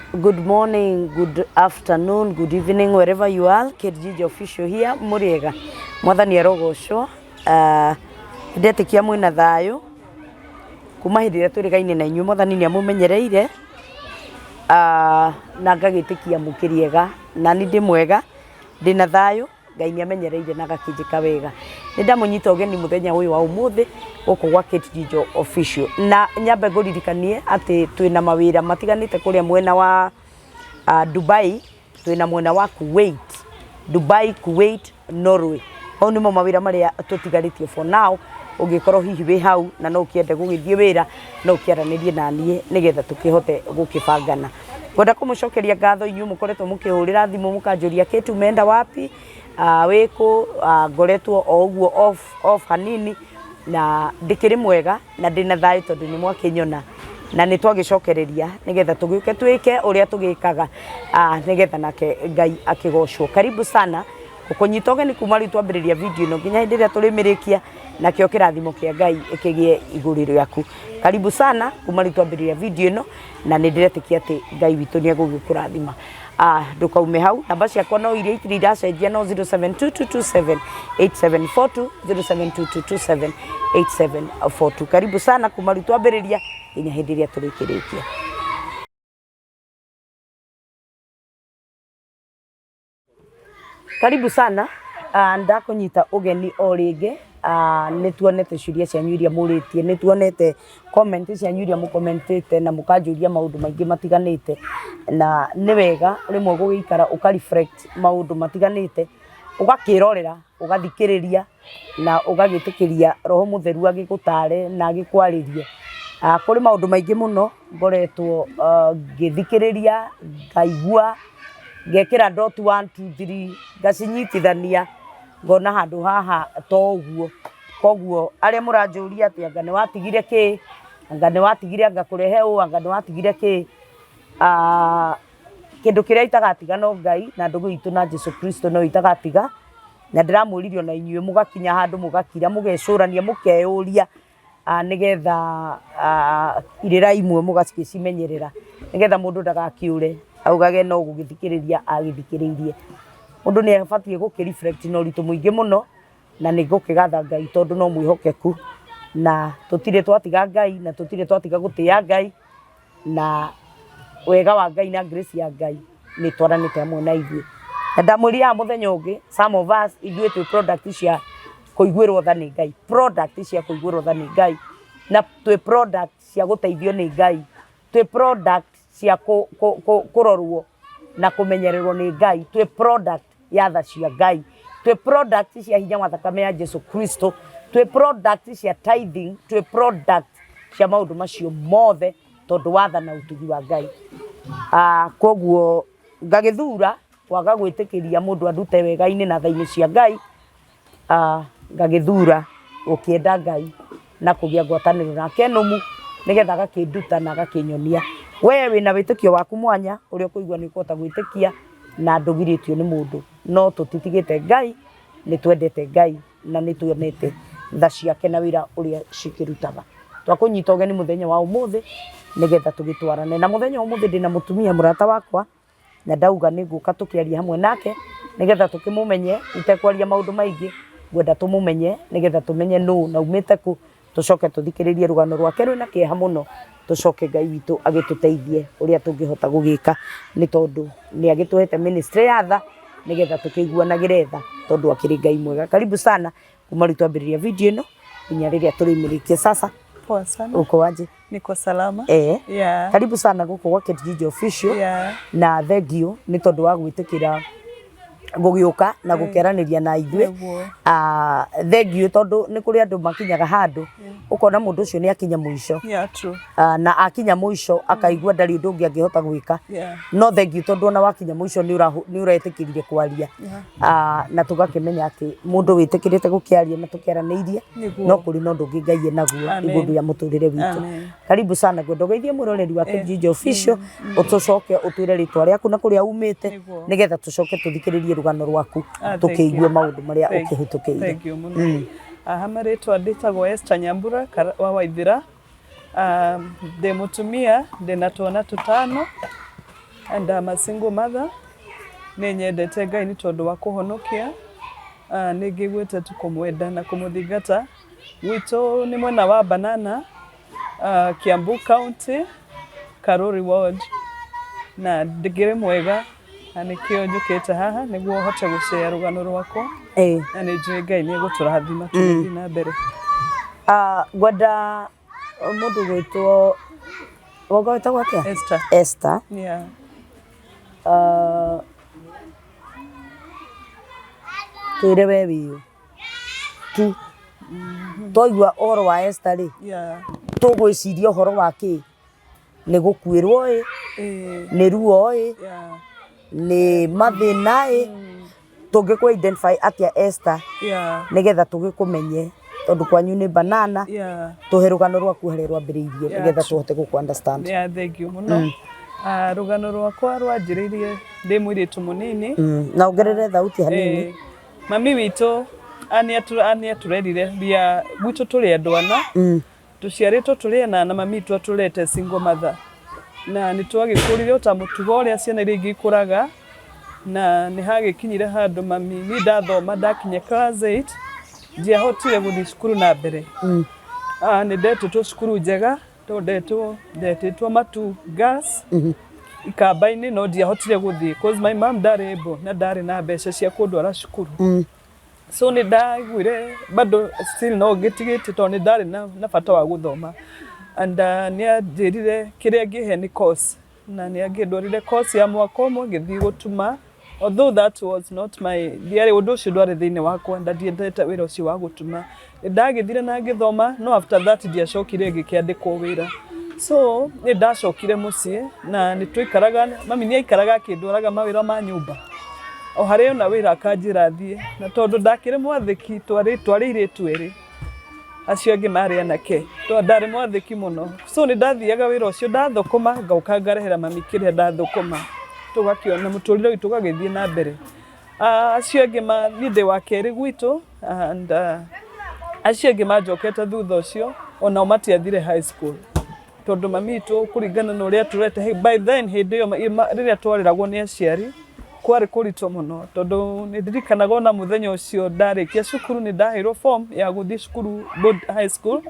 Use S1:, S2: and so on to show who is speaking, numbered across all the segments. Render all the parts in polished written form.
S1: Good morning, good afternoon, good evening, wherever you are. Jijo official here. Muriega. Mwathani arogocwo. Ndetikia mwina thayo. Kuma hindi ria turigaine na inyu mwathani ni amumenyereire. Na ngagitikia mukiriega na ni ndi mwega. Ndina thayo. Ngai ni amenyereire na gakijika wega. Nindamunyita ugeni muthenya uyu wa umuthi guku gwa Jijo official. Na nyambe nguririkanie ati twina mawira matiganite kuria mwena wa Dubai, twina mwena wa Kuwait, Dubai, Kuwait, Norway. Hau nimo mawira maria tutigaritio for now. Ungikorwo hihi wi hau na no kiende gugithie wira no kiaranirie na nie nigetha tukihote gukibangana. Ngoda kumucokeria ngatho inyu mukoretwo mukihurira thimu mukanjuria kitu menda wapi wiko ngoretwo o uguo off hanini na ndikiri mwega na ndina thayo tondu ni mwakinyona na ni twagicokereria nigetha tugiuke twike uria tugikaga nigetha nake Ngai akigocwo. Karibu sana ukunyita ugeni kuma ritu ambiriria video ino nginya hindi ria turimirikia na kio kirathimo kia Ngai ikigie iguriro yaku. Karibu sana kuma ritu ambiriria video ino na nindiretikia ati Ngai witu ni agugukurathima. Ndukaume hau namba ciakwa no iria itiri iracenjia no 0722278742 0722278742. Karibu sana kuma ritu ambiriria nginya hindi ria turikirikia. Karibu sana ndakunyita ugeni o ringi ni tuonete ciuria cianyu iria muritie ni tuonete comment cianyu iria mukommentite na mukanjuria maundu maingi matiganite na ni wega rimwe gugikara uka reflect maundu matiganite ugakirorera ugathikiriria na ugagitikiria roho mutheru agigutare na agikwaririe kuri maundu maingi muno ngoretwo ngithikiriria ngaigua ngekira dot 1 2 3 ngacinyitithania ngona handu haha to uguo koguo aria muranjuria ati anga ni watigire ki anga ni watigire anga kurehe u anga ni watigire ki kindu kiria itagatiga no Ngai na ndugu itu na Jesu Kristo no itagatiga na ndiramuririo na inyue mugakinya handu mugakira mugecurania mukeyuria nigetha irira imwe mugacicimenyerera nigetha mundu ndagakiure augage no gugithikiriria agithikiririe mundu ni abatie gukireflect no ritu muingi muno na ni gukigatha Ngai tondu no mwihokeku na tutire twatiga Ngai na tutire twatiga gutia Ngai na wega wa Ngai na grace ya Ngai ni twaranite amwe na ithuĩ na ndamũria muthenya ungi some of us ithuĩ twi product cia kuiguirwo tha ni Ngai, product cia kuiguirwo tha ni Ngai na twi product cia guteithio ni Ngai, twi product cia kurorwo na kumenyererwo ni Ngai, twi product ya tha cia Ngai, twi product cia hinya wa thakame ya Jesu Kristo, twi product cia tithing, twi product cia maundu macio mothe tondu watha na utugi wa Ngai. Koguo ngagithura kwaga gwitikiria mundu andute wega-ini na thaini cia Ngai, ngagithura ukienda Ngai na kugia ngwataniro nake numu nigetha gakinduta na gakinyonia we wina witikio waku mwanya uria kuigwa ni kuota gwitikia na ndugiritio ni mundu no tutitigite Ngai ni twendete Ngai na ni tuonete tha ciake na wira uria cikirutaga. Twakunyita ugeni muthenya wa umuthi nigetha tugitwarane na muthenya wa umuthi ndina mutumia murata wakwa na ndauga ni nguka tukiaria hamwe nake nigetha tukimumenye itekwaria maundu maingi gwenda tumumenye nigetha tumenye no na umite ku tucoke tuthikiririe rugano rwake rwina kieha muno tucoke Ngai witu agituteithie uria tungihota gugika ni tondu ni agituhete ministry ya tha nigetha tukiguanagire tha tondu akiri Ngai mwega. Karibu sana kuma ritu ambiriria video ino nginya riria turimirikie sasa.
S2: Poa sana.
S1: Uko aje?
S2: Niko salama.
S1: Yeah. Karibu sana guku gwa Jijo official.
S2: Yeah.
S1: Na thank you ni tondu wa gwitikira gugiuka na gukeraniria na ithuĩ. Thank you tondu ni kuri andu makinyaga handu ukona mundu ucio ni akinya muico.
S2: Yeah, true.
S1: Na akinya muico akaigua ndari undu ungi angihota gwika. No thank you tondu na wakinya muico ni uraetikiririe kwaria. Na tugakimenya ati mundu witikirite gukiaria na tukiaraniirie no kuri no ndungi Ngai naguo iguru ya muturire witu. Karibu sana gwenda geithie muroreri wa Jijo official utucoke utwire ritwa riaku na kuria umite nigetha tucoke tuthikiririe rugano rwaku tukiigua maundu maria ukihutukiire.
S2: Thank you muno. Hamaritwa nditagwo Esther Nyambura wa Waithira. Ndi mutumia ndina twana tutano and I'm a single mother. Nenyendete Ngai ni tondu wa kuhonokia. Ningigwite tukumwenda na kumuthingata. Wito ni mwena wa Banana, Kiambu County, Karuri Ward. Na ndigire mwega anikio njukite haha niguo hote gushare rugano rwako. Na ni njui Ngai ni guturathima tuthi na mbere.
S1: Gwenda mundu gwitwo wogota gwake
S2: Esther.
S1: Esther.
S2: Yeah.
S1: Twire we biu tu toigua oro wa Esther ri tugwiciria horo wake ni gukwirwo ni ruo ni mathina tungikwa identify atia Esther nigetha tugikumenye tondu kwanyu ni Banana tuhe rugano rwaku hari rwambiriirie nigetha tuhote guku understand.
S2: Thank you muno. Rugano rwakwa rwanjiriirie ndi mwiritu munini
S1: na ongerere thauti hanini.
S2: Mami wito ania turerire bia gwitu tuli andwana tuciaritwo tuli na mami tu atulete single mother na nitwagikurire uta mutugo uria ciana iria igikuraga na ni hagikinyire handu mami ni ndathoma ndakinye class 8 njia hotire guthi cukuru na mbere. Ni ndetwo cukuru njega ndetwo matu gas ikabaini no dia hotire guthi cause my mom ndari able na ndari na mbeca cia kundwara cukuru. So ni ndaiguire bado still no gitigiti to ni ndari na bata wa guthoma and ni anjirire kiria ngihe ni course na ni angindwarire course ya mwaka umwe ngithi gutuma, although that was not my diary undu ucio ndwari thiini wakwa ndiendete wira ucio wa gutuma. Ndagithire na ngithoma no after that ndiacokire ngikiandikwo wira. So ni ndacokire mucie na ni twikaraga mami ni aikaraga akindwaraga mawira ma nyumba o hario na wira akanjira thie na tondu ndakire mwathiki twarire twiri acio angi mari anake to ndari mwathiki muno. So ni ndathiaga wira ucio ndathokoma ngauka ngarehera mami kiria ndathokoma tugakiona muturire witu gagithie na mbere. Acio angi mathithe wa keri gwitu and acio angi majokete thutha ucio ona matiathire high school tondu mami tu kuringana na uria turete by then hindi yo riria twariragwo ni aciari kwari kurito muno tondu ni ndirikanaga ona muthenya ucio ndarikia cukuru ni ndahirwo form ya guthi cukuru board high school.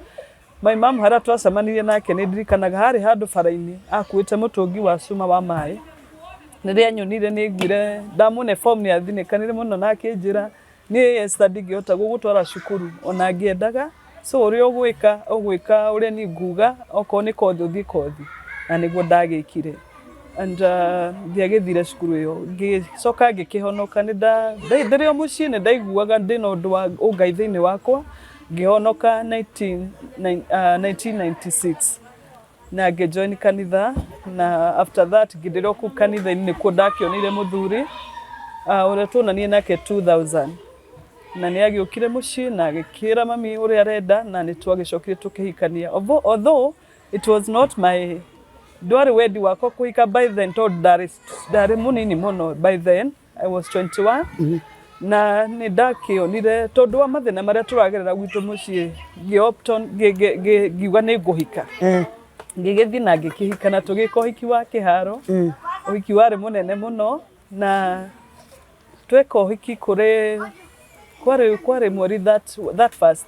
S2: My mom hara twacemanirie nake ni ndirikanaga hari handu faraini akuite mutungi wa cuma wa mai niria nyonire ni ngire ndamune form ni athinikanire muno nake njira ni Esther ndingihota gugutwara cukuru ona ngiendaga. So uri ogwika uri ni nguga oko ni kothi uthi kothi na niguo ndagikire and ndiagithire cukuru iyo ngicoka ngikihonoka ni ndirio mucii ni ndaiguaga ndina undu wa ungai thiini wakwa ngihonoka 1996 na ngijoin kanitha na after that ngindiro ku kanitha ni ku ndakionire Muthuri uria tuonanie nake 2000 na ni agiukire mucii na agikira mami uria arenda na ni twagicokire tukihikania. Although it was not my ndwari wedi wako kuhika by then to ndari munini muno. By then I was 21 na ni ndakionire tondu wa mathina maria turagerera gwitu mucii ngiuga ni nguhika ngigithii na ngikihika na tugika uhiki wa kiharo uhiki wari munene muno na tweka uhiki kuri kwari mweri that first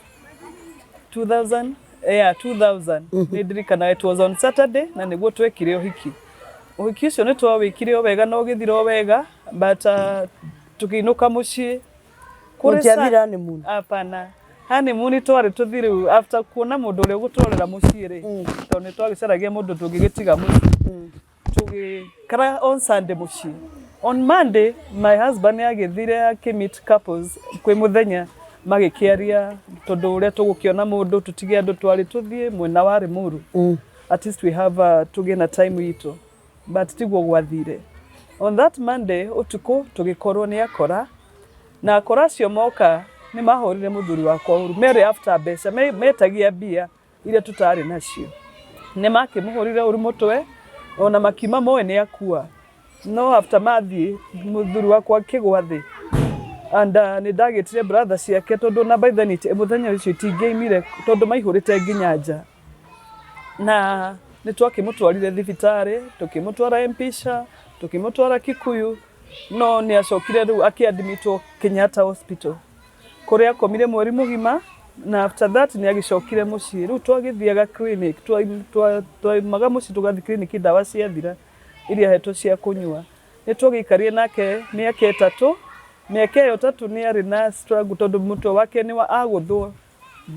S2: 2000 ndirikana it was on Saturday na niguo twekire uhiki ucio ni twawikire wega no githiro wega but tukiinuka mucii
S1: kuri honeymoon.
S2: Apana honeymoon twari tuthire after kuona mundu uri gutwarira mucii ri to ni twagicaragia mundu tungigitiga mucii tugikara on Sunday mucii. On Monday my husband agithire akimit couples kwi muthenya magikiaria tondu uria tugukiona mundu tutige andu twari tuthie mwena wa Rimuru at least we have tugena time ito but tiguo gwathire. On that Monday utuku tugikorwo ni akora na akora cio moka ni mahorire muthuri wakwa uru mere after mbeca metagia bia iria tutari nacio ni makimuhorire uru mutwe ona makima moe ni akua no after mathi muthuri wakwa kigwa thi and ni ndagitire brother ciake tondu na by then muthenya ucio tingeimire tondu maihurite nginya nja na ni twakimutwarire thibitari tukimutwara Mpisha tukimutwara Kikuyu no ni acokire riu akiadmitwo Kenyatta Hospital kuria akomire mweri mugima na after that ni agicokire mucii riu twagithiaga clinic twaimaga mucii tugathi clinic dawa ciathira iria hetwo cia kunyua ni twagikarie nake miaka 3 miaka yo 3 ni ari na struggle tondu mutwe wake ni wa aguthwo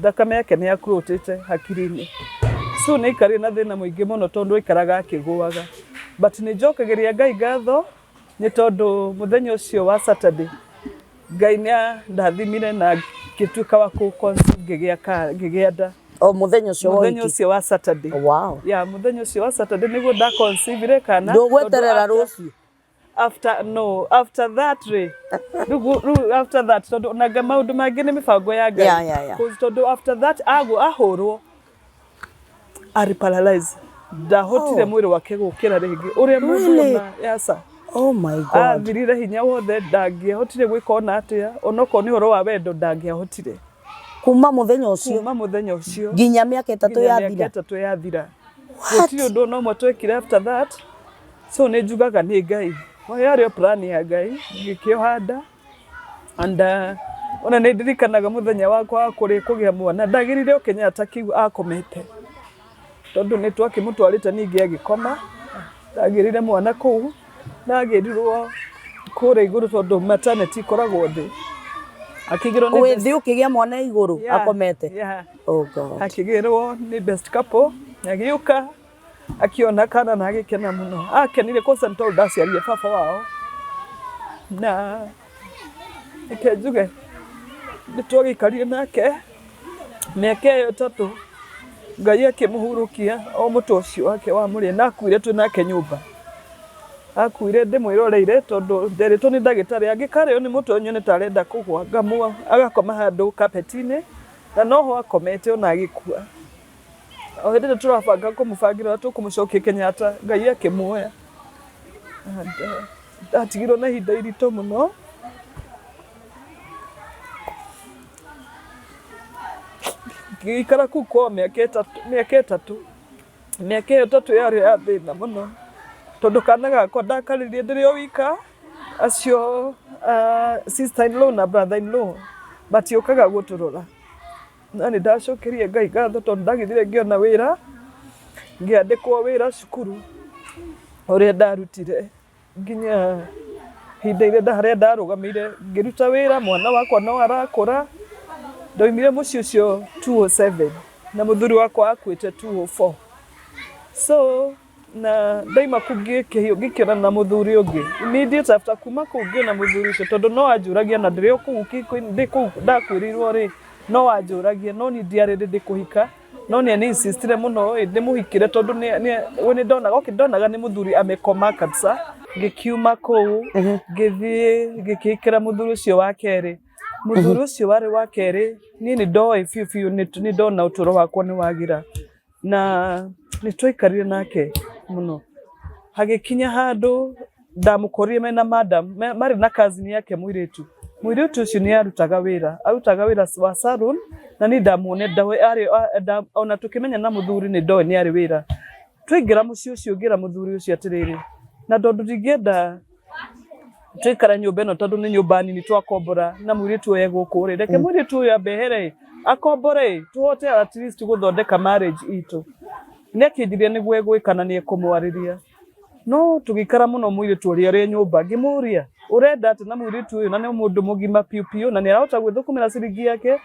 S2: thakame yake ni akurutite hakiri-ini so ni ikarie na thina muingi muno tondu ikaraga akiguaga but ni jokageria Ngai ngatho ni tondu muthenya ucio wa Saturday Ngai ni ndathimire na gituika wa ku conceive ngigia nda
S1: muthenya ucio
S2: wa Saturday
S1: wow
S2: muthenya ucio wa Saturday niguo nda conceive kana
S1: ndugweterera rucio
S2: after that tondu naga maundu mangi ni mibango ya Ngai tondu after that ahurwo ari paralyzed ndahotire mwiri wake gukira ringi uria mundu yasa
S1: oh my god
S2: thirire hinya wothe ndangihotire gwikona atia onoko ni horo wa wendo ndangihotire
S1: kuma muthenya ucio nginya miaka 3 yathira
S2: gutiri undu no mwatwekire after that so ni njugaga ni Ngai wayario plan ya Ngai ngikiohanda and ona ni ndirikanaga muthenya wakwa kuri kugia mwana ndagirire Kenyatta kiu akomete tondu ni twakimutwarite ningi agikoma ndagirire mwana kuu nagirirwo kure iguru tondu maternity koragwo thi akigirwo ni
S1: wethi ukigia mwana iguru akomete oh god
S2: akigirwo ni best couple agiuka akiona kana na agikena muno akenire kosa tondu ndaciarie baba wao na ikejuge nitwagikarie nake miaka yo 3 Ngai akimuhurukia o mutu ucio wake wa muri na akuire tu nake nyumba akuire ndimwiroreire tondu nderitwo ni ndagitari angikario ni mutu onyo ni tarenda kugwa ngamua agakoma handu kapetini na noho akomete ona agikua o hindi turabanga kumubangira tukumucokia Kenyatta Ngai akimuoya atigirwo na hinda irito muno ikara kuko miaka 3 miaka 3 yari ya thina muno tondu kana gakwa ndakaririe ndirio wika acio sister in law na brother in law batiokaga guturora nani ndacokerie Ngai ngatho tondu ndagithire ngiona wira ngiandikwo wira cukuru uria ndarutire nginya hinda ile haria ndarugamire ngiruta wira mwana wakwa no arakura ndoimire muci ucio 207 na muthuri wakwa akwite 204 so na ndaima kugikihio gikira na muthuri ungi immediate after kuma kugi na muthuri ucio tondu no anjuragia na ndirio kuki ndiku ndakwirirwo ri no anjuragia no ni ndiari ndikuhika no ni insistire muno ndimuhikire tondu ni woni ndonaga ni muthuri amekoma kabisa gikiuma kuu githie gikikira muthuri ucio wa keri muthuri ucio wari wa keri ni ndoi fiu ni ndona uturo wakwa ni wagira na ni twikarire nake muno hagikinya handu ndamukorie mena madam mari na cousin yake mwiritu ucio ni arutaga wira wa salon na ni ndamuone ndawe ari ona tukimenya na muthuri ni ndoi ni ari wira twigira muci ucio ngira muthuri ucio atiriri na tondu ndingenda twikara nyumba ino tondu ni nyumba nini twakombora na mwiritu we guku ri reke mwiritu uyu abehere akombore tuhote at least guthondeka marriage itu nekindirie niguo gwikana ni kumwariria no tugikara muno mwiritu uria ri nyumba ngimuria urenda ati na mwiritu uyu na ni mundu mugima piu na ni arahota gwithukumira ciringi yake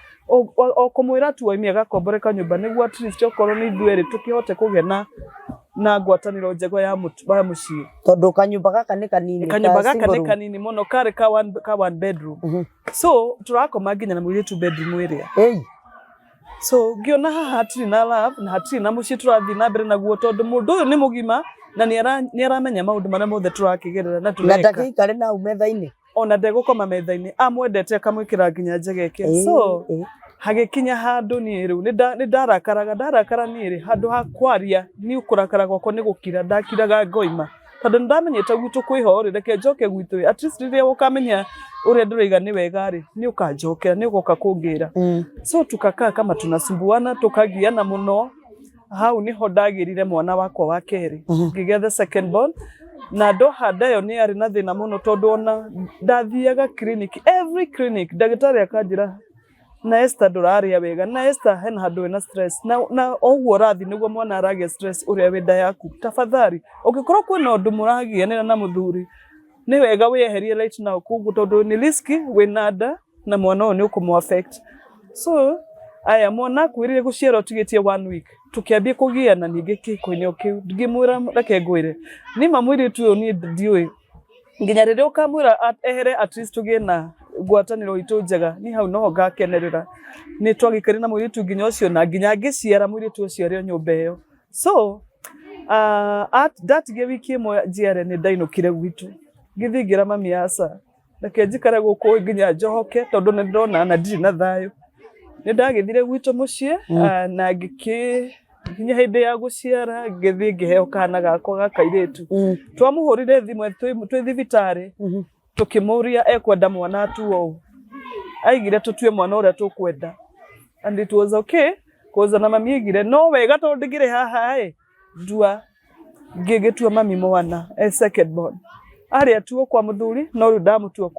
S2: o kumwira tu waimia gakombore ka nyumba niguo at least okorwo ni ndweri tukihote kugena na ngwataniro njego ya mucii
S1: tondu kanyumba gaka ni kanini
S2: muno kare ka one bedroom so turakoma nginya na mwiritu bedroom iria so ngiona haha hatiri na love na hatiri na mucii turathi na mbere naguo tondu mundu uyu ni mugima na ni aramenya maundu maria mothe turakigerera na tureka
S1: na ndakikare na umetha-ini
S2: ona ndegukoma metha-ini amwendete akamwikira nginya njegeke so hagikinya handu ni riu ni ndarakara ni ri handu ha kwaria ni ukurakara gwako ni gukira ndakiraga ngoima tondu ndamenyete gwitu kwiho ri reke njoke gwitu at least riria ukamenya uria nduriga ni wega ri ni ukanjokera ni ugoka kungira so tukakaa kama tunasumbuana tukagiana muno hau niho ndagirire mwana wakwa wa keri ngigea the second born na ndoha ndayo ni ari na thina muno tondu ona ndathiaga clinic every clinic ndagitari akanjira na Esther nduraria wega na Esther hena handu na stress na ogwo rathi niguo mwana aragia stress uria wenda yaku tafadhali ugikorwo kwina undu muragia na Muthuri ni wega weherie right now kugu tondu ni riski winada na mwana uyu ni ukumu affect so aya mwana kwirire guciara tugitie 1 week tukiambia kugia na ninge kikoinyo kiu ngimwira reke ngwire ni mamwiri tu ni ndiwe nginya rire ukamwira ehere at least tugie na gwataniro itu njega ni hau no ngakenerera ni twagikari na mwiri tu nginya ucio na nginya ngiciara mwiri tu ucio rio nyumba iyo so at that wiki imwe jiare ni ndainukire gwitu ngithingira mami asa reke njikare guku nginya njohoke tondu ni ndona na ndiri na thayo ni ndagithire gwitu mucie na nginya hindi ya guciara ngithi ngiheo kana gakwa gakairitu twamuhurire thimwe twi thibitari tukimuria ekwenda mwana tu o aigire tutue mwana uria tukwenda and it was okay cause na mami igire no wega tondigire haha ndua ngigitua mami mwana second born ari atuo kwa Muthuri no ru ndamutua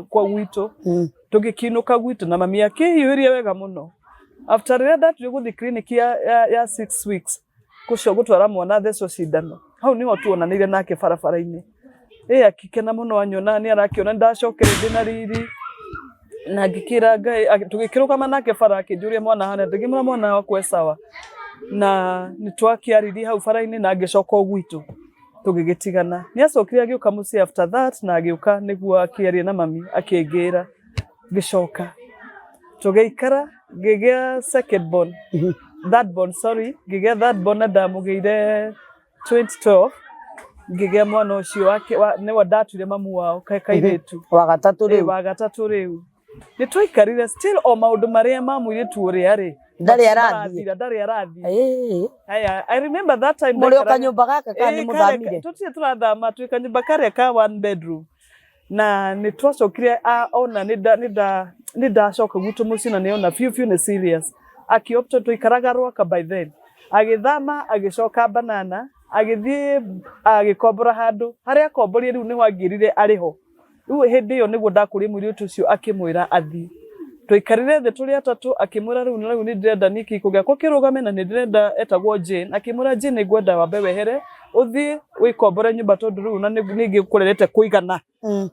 S2: kwa gwitu tugikinuka gwitu na mami akihiyuria wega muno after that tuguthi clinic ya 6 weeks kusho gutwara mwana theso cindano hau niho tuonanire nake barabara-ini akikena muno anyona ni arakiona ndacokere ndina riri na ngikira Ngai tugikirukama nake bara akinjuria mwana hana ndingimura mwana wakwa sawa na nitwakiariri hau bara-ini na ngicoka gwitu tugigitigana ni acokire agiuka muci after that na agiuka niguo akiaria na mami akingira gicoka tugeikara ngigea second born that born sorry ngigea that born na ndamugeire 2012 ngigea mwana ucio wake ni wa ndatwire mamu wao kairitu
S1: wa gatatu riu ni twikarire still o maundu maria mamwire tu uria ri ndari arathi aya I remember that time muri kanyumba gaka kani muthamire
S2: tutie turathama twi kanyumba kare ka 1 bedroom na ni twacokire ona ni ndacoka gutu muci na ni ona few ni serious akiopta twikaraga rwaka by then agithama agicoka banana agithie agikombora handu haria komborie riu ni wangirire ariho riu hindi yo niguo ndakuri mwiri ucio akimwira athi twikarire the tuli atatu akimwira riu ni ndenda niki kugia kokirugame na ni ndenda etagwo Jane akimwira Jane ngwenda wambe wehere uthi wikombore nyumba tondu riu na ningi kurerete kuigana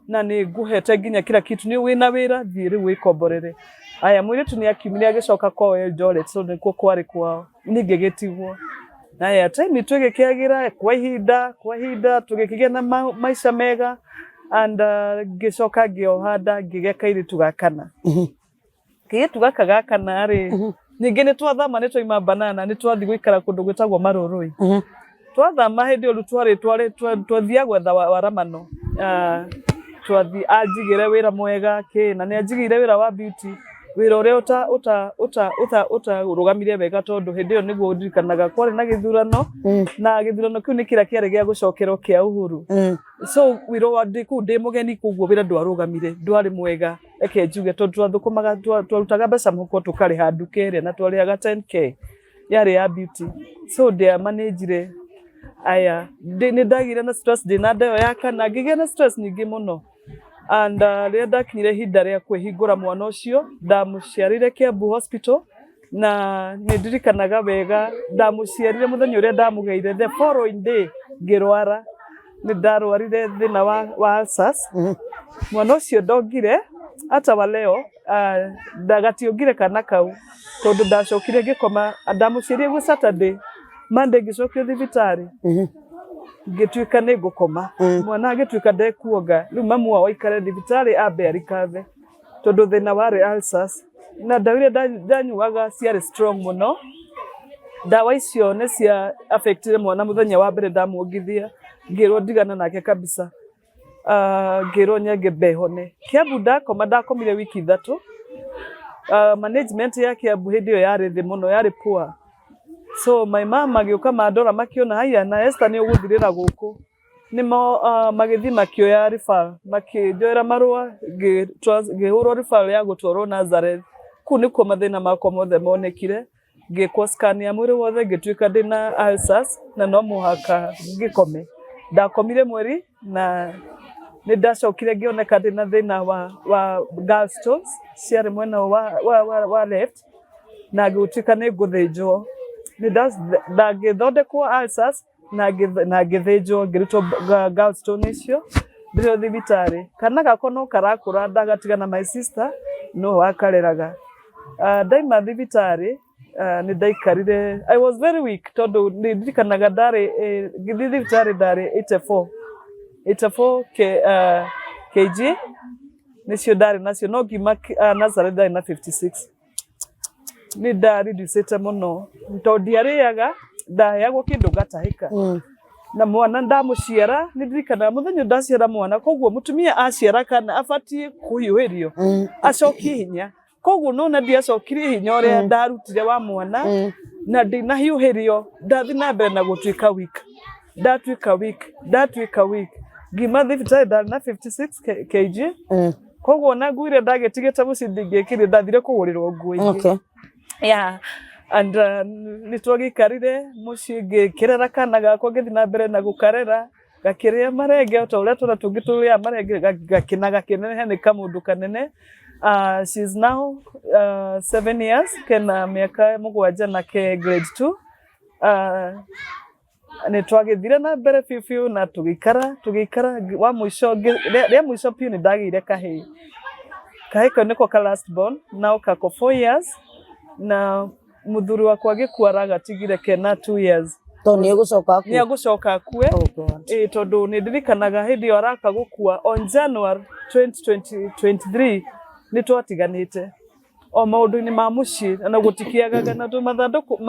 S2: na ni nguhete nginya kila kitu ni wina wira thiri wikomborere aya mwiri tu ni akimire agicoka kwa Eldoret so nikuo kwari kwao ningi gitigwo aya time tugikiagira kwa hinda tugikigia na maisha mega and gicoka ngiohanda ngigeka iri tugakana kiye tugakagakana ri ningi ni twathama ni twaima banana ni twathi gwikara kundu gwitagwo marurui twathama hindi olu twathia gwetha waramano twathi ajigire wira mwega na ni ajigire wira wa beauty wira uria uta rugamire wega tondu hindi yo niguo ndirikanaga kwari na githurano na githurano kiu ni kira kiari gia gucokerwo kia uhuru so wira wa ndiku ndi mugeni kuguo wira ndwarugamire ndwari mwega eke njuge tondu twathukumaga twarutaga mbeca muhuko tukari handu kere na twariaga 10k yari ya beauty so ndia managire aya ni ndagire na stress ndina ndayo yakana ngigea na stress nyingi muno and ria ndakinyire hinda ria kwihingura mwana ucio ndamuciarire Kiambu hospital na ni ndirikanaga wega ndamuciarire muthenya uria ndamugeire the following day ngirwara ni ndarwarire thina wa ulcers mwana ucio ndongire hata wa leo ndagationgire kana kau tondu ndacokire ngikoma ndamuciarire gwi Saturday Monday ngicokire thibitari ngituika ni gukoma mwana agituika ndekuonga riu mamu wao ikare thibitari ambe arikave tondu thina wari ulcers na ndawire ndanyuaga ciari strong muno ndawa icio ne cia affectire mwana muthenya wa mbere ndamuongithia ngirwo ndigana nake kabisa ngirwo nyenge behone Kiambu ndakomire wiki 3 management ya Kiambu hindi yo yari thi muno yari poor so my mama agioka mandora makiona haya na Esther ni uguthirira guku nimo magithi makioya referral makijoera marua ngihurwo referral ya gutwarwo Nazareth ku nikuo mathina makwa mothe monekire ngĩkwo scan ya mwĩrĩ wothe ngĩtuĩka ndĩna ulcers na no mũhaka ngĩkome. Ndakomire mweri na nĩ ndacokire ngĩoneka ndĩna thĩna wa gallstones ciarĩ mwena wa left na ngĩtuĩka nĩ ngũthĩnjwo. Ndagĩthondekwo ulcers na ngĩthĩnjwo ngĩrutwo gallstone icio ndĩrĩ thibitarĩ. Kana gakwa no karakũra ndagatigana my sister no wakareraga. Ndaima thibitarĩ nĩ ndaikarire. I was very weak tondũ nĩ ndirikanaga ngĩthiĩ thibitarĩ ndarĩ 84 kg nĩcio ndarĩ nacio no ngima Nazareth ndarĩ na 56. Nĩ ndareducĩte mũno tondũ ndiarĩaga, ndaheagwo kĩndũ ngatahĩka. Na mwana ndamũciara nĩ ndirikanaga mũthenya ndaciara mwana, koguo mũtumia aciara kana abatie kũhiũhĩrio acokie hinya. Koguo nona ndiacokirie hinya ũrĩa ndarutire wa mwana na ndinahiũhĩrio. Ndathi na mbere na gũtuĩka weak. Ndatuĩka weak. Ngima thibitarĩ ndarĩ na 56 kg. Koguo na nguire ndagĩtigĩte mũciĩ ndingĩkire, ndathire kũgũrĩrwo nguo ingĩ. Yeah. And nĩ twagĩikarire mũciĩ ngĩkĩrera kana gakwa ngĩthiĩ na mbere na gũkarera gakĩrĩa marenge ta ũrĩa twana tũngĩ tũrĩa marenge gakĩnaga kĩnenehe nĩ kamũndũ kanene. She's now 7 years kena mĩaka 7 na ke grade 2. Nĩ twagĩthire na mbere biũ na tũgĩikara wa mũico rĩa mũico biũ nĩ ndagĩire kahĩĩ. Kahĩĩ kau nĩko ka last born nao kako 4 years na Muthuri wakwa agĩkua aragatigire kena 2 years.
S1: Tondũ nĩ egũcoka akue. Tondũ nĩ ndirikanaga hĩndĩ ĩyo araka gũkua on January 2023 nĩ twatiganĩte o maũndũ-inĩ ma mũciĩ na gũtikĩagaga na tũmathandũkũ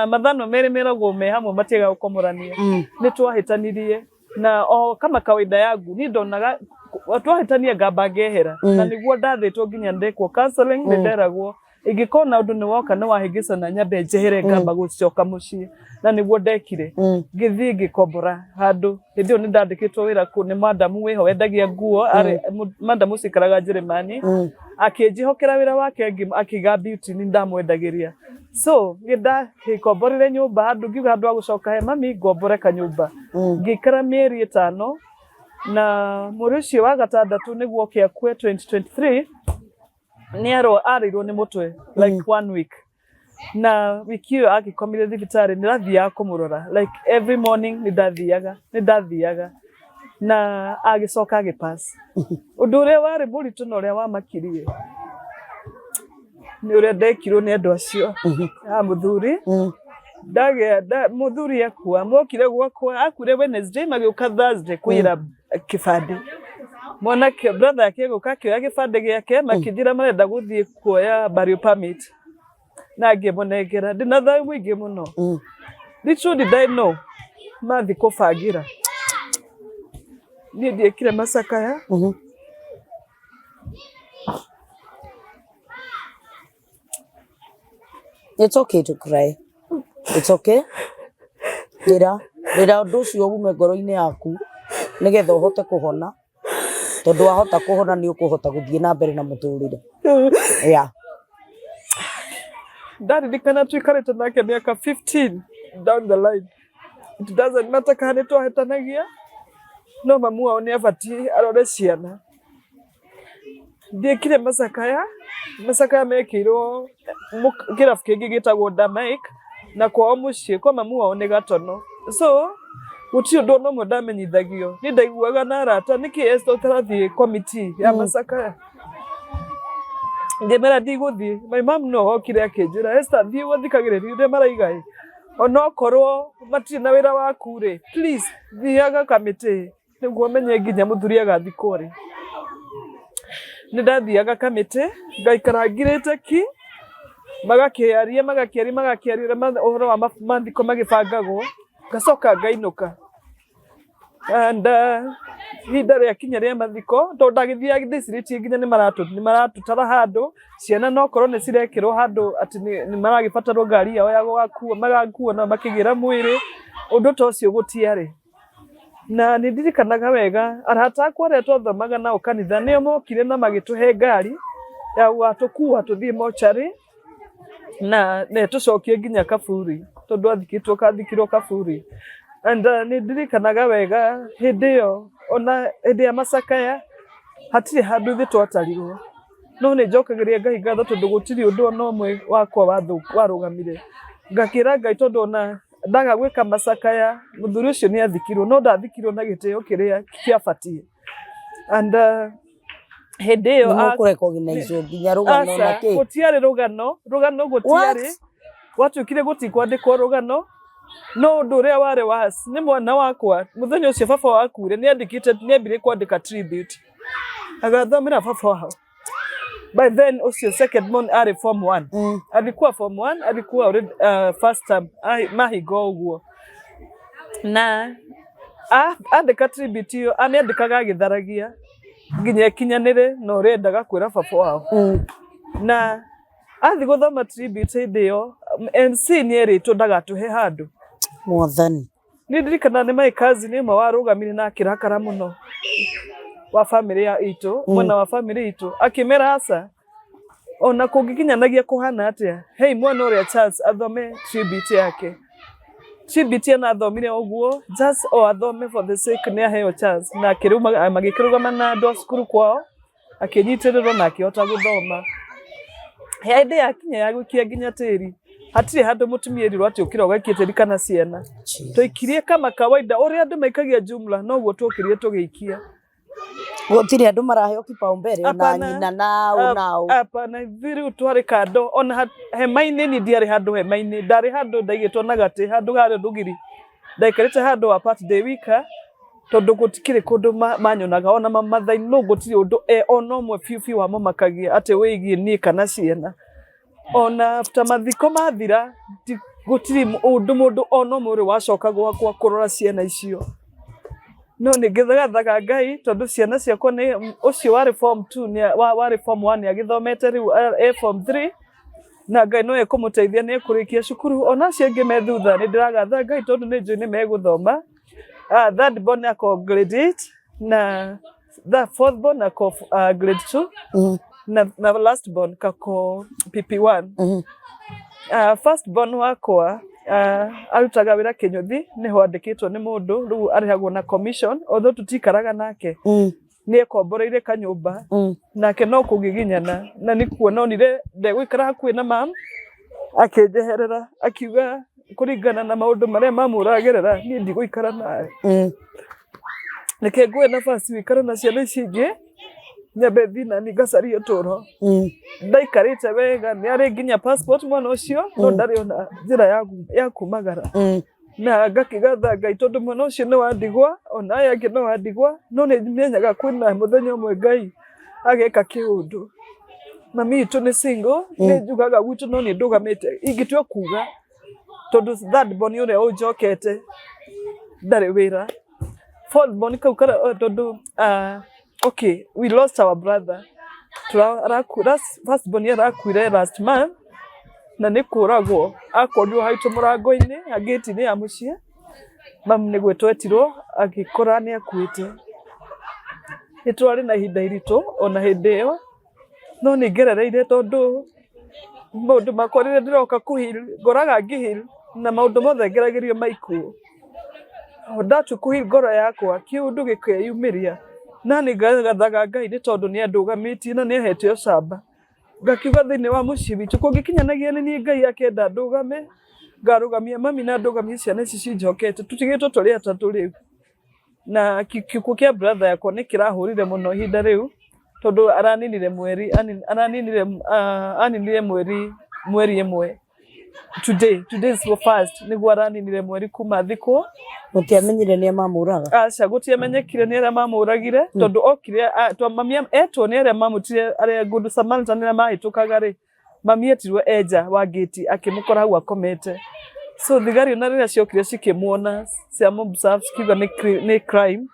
S1: mathano merĩ meragwo me hamwe matiaga gũkomorania. Nĩ twahĩtanirie na o kama kawaida yangu nĩ ndonaga twahĩtania ngamba ngehera na nĩguo ndathĩtwo nginya ndekwo counseling nĩ nderagwo ingĩkorwo na ũndũ nĩ woka nĩ wahĩngĩcana nyambe njehere ngamba gũcoka mũciĩ na nĩguo ndekire. Ngĩthiĩ ngĩkombora handũ hĩndĩ ĩyo nĩ ndandĩkĩtwo wĩra nĩ madamu wĩho wendagia nguo madamu cikaraga Njĩrĩmani akĩnjĩhokera wĩra wake akĩiga beauty nĩ ndamwendagĩria. So ngĩkomborire nyũmba handũ ngiuga handũ wa gũcoka he mami ngombore kanyũmba. Ngĩikara mĩeri 5 na mũrĩ ũcio wa gatandatũ nĩguo kĩakue 2023 nĩ arĩirwo nĩ mũtwe like 1 week. Na wiki ĩyo agĩkomire thibitarĩ nĩ rathiaga kũmũrora like every morning nĩ ndathiaga na agĩcoka agĩpass. Ũndũ ũrĩa warĩ mũritũ na ũrĩa wamakirie nĩ ũrĩa ndekirwo nĩ andũ acio a Muthuri. Muthuri akua mokire gwakwa akure Wednesday magĩũka Thursday kwĩra kĩbandĩ. Mwanake brother yake gũka kĩoya gĩbandĩ gĩake makĩnjĩra marenda gũthiĩ kuoya burial permit na ngĩmũnengera ndĩna thayũ mũingĩ mũno. Little did I know mathi kũbangĩra niĩ ndiekire macakaya. It's okay to cry. It's okay. Rĩra ũndũ ũcio ume ngoro-inĩ yaku nĩgetha ũhote kũhona. Tondũ wahota kũhona nĩ ũkũhota gũthiĩ na mbere na mũtũrĩre. Yeah.
S2: Ndaririkana tũikarĩte nake mĩaka 15 down the line. It doesn't matter kana nĩ twahĩtanagia no mamu wao nĩ abatiĩ arore ciana. Ndiekire macakaya mekĩirwo kĩrabu kĩngĩ gĩtagwo Damaik na kwao mũciĩ kwa mamu wao nĩ Gatono. So gũtirĩ ũndũ ona ũmwe ndamenyithagio. Nĩ ndaiguaga na arata nĩkĩ Esther ũtarathiĩ committee ya macakaya. Ngĩmera ndigũthiĩ. My mom no okire akĩnjĩra Esther thiĩ gũthikagĩrĩria ũrĩa maraiga. Ona okorwo matirĩ na wĩra waku rĩ please thiaga committee nĩguo menye nginya Muthuri agathikwo rĩ. Nĩ ndathiaga committee ngaikara ngirĩte ki magakĩaria ũhoro wa mathiko magĩbangagwo ngacoka ngainũka. And ihinda rĩakinya rĩa mathiko tondũ ndagĩthiaga ndĩcirĩtie nginya nĩ maratũtara handũ ciana no korwo nĩ cirekĩrwo handũ atĩ nĩ maragĩbatarwo ngari yao ya magakuo na makĩgĩra mwĩrĩ ũndũ ta ũcio gũtiarĩ. Na nĩ ndirikanaga wega arata akwa arĩa twathomaga nao kanitha nĩo mokire na magĩtũhe ngari ya gũtũkua tũthiĩ mocarĩ na tucokie nginya Kaburi tondu athikitwo kathikirwo Kaburi and ni ndirikanaga wega hindi yo ona hindi ya macakaya hatiri handu thi twatarirwo no ni njokagiria Ngai ngatho tondu gutiri undu ona umwe wakwa warugamire ngakira Ngai tondu ona ndaga gwika macakaya muthuri ucio ni athikirwo no ndathikirwo na gitio kiria kiabatie and hindi yo
S1: akurecognize nginya rugano na ki
S2: gutiari rugano gutiari watukire gutikwandikwo rugano no undu uria wari was ni mwana wakwa muthenya ucio baba wakure ni andikite ni ambire kwandika tribute agathomera baba wao by then ucio second month ari form 1 alikuwa form 1 alikuwa already first term mahigo uguo na andika tribute yo amiandikaga githaragia nginya kinyanire no rendaga kwira baba wao na athi guthoma tribute ndio MC ni erito ndagatuhe handu
S1: mwathani
S2: ni ndirikana ni my cousin imwe warugamire na kirakara muno wa family ya itu mwana wa family itu akimera asa ona kungikinyanagia kuhana atia hey mwana uria chance athome tribute yake tribute na athomire uguo just athome for the sake ni aheo chance na kiruma magikirugama na ndo skuru kwao akinyitiriro na akihota guthoma hende yakinya ya gwikia nginya tiri hatiri handu mutumierirwo ati ukira ugakite kana ciana twikirie kama kawaida uria andu maikagia jumla no guo tukirie tugiikia
S1: gutiri andu maraheo kipaumbele na nyina nao
S2: apana thiru twari kando ona hemaine ni ndiari handu hemaine ndari handu ndaigitwo na gati handu hari ndugiri ndaikarite handu apart day wika tondu gutikire kundu manyonaga ona mamathaini no gutiri undu ona umwe fiu wamo makagia ati wigie ni kana ciana ona after mathiko mathira gutiri undu mundu ona umwe uri wacoka gwakwa kurora ciana icio no ni githagathaga Ngai tondu ciana ciakwa ni ucio wari form 2 ni wari form 1 agithomete riu form 3 na Ngai no ekumuteithia ni kurikia cukuru ona cienge methutha ni ndiragatha Ngai tondu ni njui ni meguthoma third born ako grade 8 na the fourth born ako grade 2 na last born kako PP1 first born wakwa arutaga wira Kinyuthi niho andikitwo ni mundu riu arihagwo na commission although tutikaraga nake ni ekomboreire kanyumba nake no kugiginyana na ni kuona onire ndegwikara hakuhi na mam akinjeherera akiuga kuringana na maundu maria mamuragerera ni ndigwikara naye nike ngwe nafasi wikara na ciana icingi nyambe thina ni ngacaria turo ndaikarite wega ni ari nginya passport mwana ucio no ndari ona njira ya kumagara na ngakigatha Ngai tondu mwana ucio ni wandigwa ona aya angi no wandigwa no ni menyaga kwina muthenya umwe Ngai ageka kiundu mami itu ni single ni njugaga gwitu no ni ndugamite ingitwe kuga tondu third born uria ujokete ndari wira fourth born kaukara tondu okay, we lost our brother. First born arakuire last month. Na nikuragwo akorirwo haitu murango-ini agiti-ini ya mucie. Mam ni gwetwetirwo agikora ni akuite. Nitwari na ihinda iritu ona hindi iyo. No ni ngerereire tondu maundu makwa riria ndiroka kuhil ngoraga ngihil na maundu mothe ngeragerio maikuo. Ndatu kuhil ngoro yakwa kiundu gikeyumiria. Nani gathaga Ngai ni tondu ni andugamitie na ni ahete ucamba ngakiuga thiini wa mucii witu kungikinyanagia ni Ngai akenda ndugame ngarugamia mami na ndugamia ciana ici cinjokete tutigitwo turi atatu riu na kikuo kia brother yakwa ni kirahurire muno ihinda riu tondu araninire mweri imwe today is the first niguo araninire mweri kuma thiko
S1: mutiamenyire ni mamuraga
S2: aca gutiamenyekire ni aria mamuragire tondu okire mamia etwo ni aria mamutire aria good Samaritan ni mahitukaga ri mami etirwe eja wa gate akimukora hau akomete so thigari na riria ciokire cikimuona cia mobserve kiuga ni crime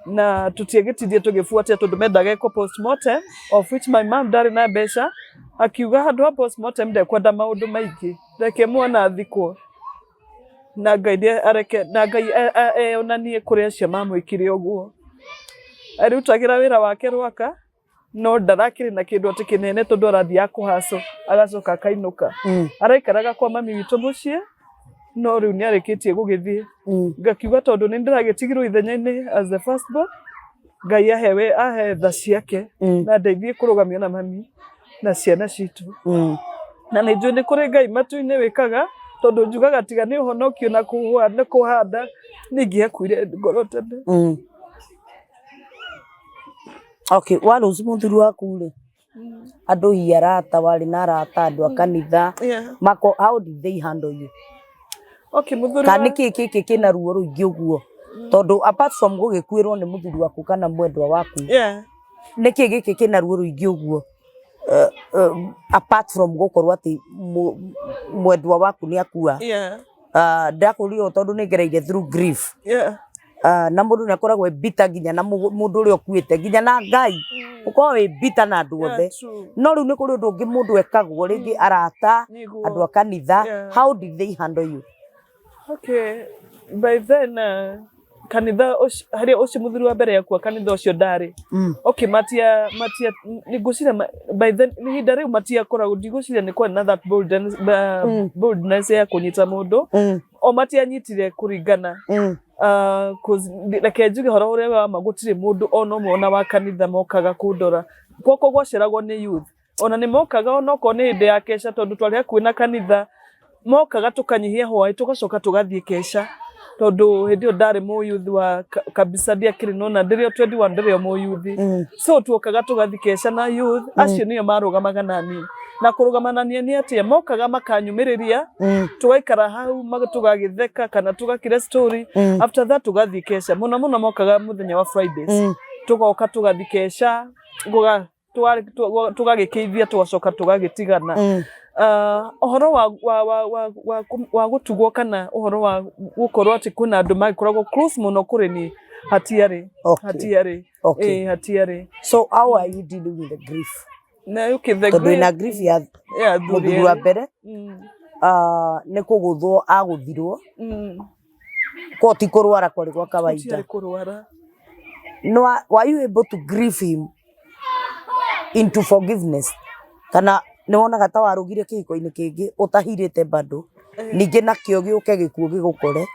S2: na tutiegitithie tugifuatia tondu mendaga eko postmortem of which my mom ndari na mbeca akiuga handu ha postmortem ndekwenda maundu maingi reke mwana thikwo na Ngai areke na Ngai onanie kuria cia mamwikire uguo arutagira wira wake rwaka no ndarakiri na kindu ati kinene tondu arathia kuhaso agacoka akainuka araikaraga kwa mami witũ muciĩ no riu ni arikitie gugithie ngakiuga tondu ni ndiragitigirwo ithenya-ini as the first born Ngai ahe tha ciake na ndeithie kurugamio na mami na ciana citu na nĩ njũĩ nĩ kũrĩ Ngai matu-inĩ wĩkaga tondu njugaga tiga nĩ ũhonokio na kũhanda ningĩ akuire ngoro tene.
S1: Okay, wale uci muthuri waku ri andu hi arata wari na arata andu a kanitha mako how did they handle you?
S2: Okay, muthuri
S1: kana kiki kina ruo ruingi uguo tondu apart from gugikwirwo ni muthuri waku kana mwendwa waku niki giki kina ruo ruingi uguo apart from gukorwo ati mwendwa waku ni akua ndakurio tondu ni gereire through grief na mundu ni akoragwo bita nginya na mundu uri okuite nginya na Ngai ukorwo wi bita na andu othe no riu ni kuri undu ungi mundu ekagwo ringi arata andu a kanitha how did they handle you?
S2: Okay, by then kanitha haria ucio muthuri wa mbere yakwa kanitha ucio ndari okay matia ni gucira by then ni hinda riu matia koragwo ndigũciria ni kwa na that boldness ya kunyita mundu o matia nyitire kuringana reke njuge horo uria wa magutire mundu ona mona wa kanitha mokaga kundora gwoko gwaceragwo ni youth ona ni mokaga ona ko ni hinde ya kesha tondu twari hakuhi na kanitha mokaga tukanyihia hwai tugacoka tugathie kesha tondu hindi ndari mu youth wa kabisa ndiakiri nona ndirio 21 ndirio mu youth so tuokaga tugathie kesha na youth acio nio marugamaga nani na kurugamana ni atia mokaga makanyumiriria tugaikara hau tugagitheka kana tugakira story after that tugathie kesha muno mokaga muthenya wa Fridays tugoka tugathie kesha tugagikeithia tugacoka tugagitigana ohoro wa gutugwo kana ohoro wa gukorwo ati kuna andu magikoragwo close muno kuri ni hatiari
S1: so how are you dealing with the grief?
S2: Na okay, the
S1: grief ya muthuri wa mbere ni kuguthwo aguthirwo ko ti kurwara kwari kwa kawaida no were you able to grieve him into forgiveness kana ni wonaga ta warugire kihiko-ini kingi utahirite bado ningi nakio giuke gikuo gigukore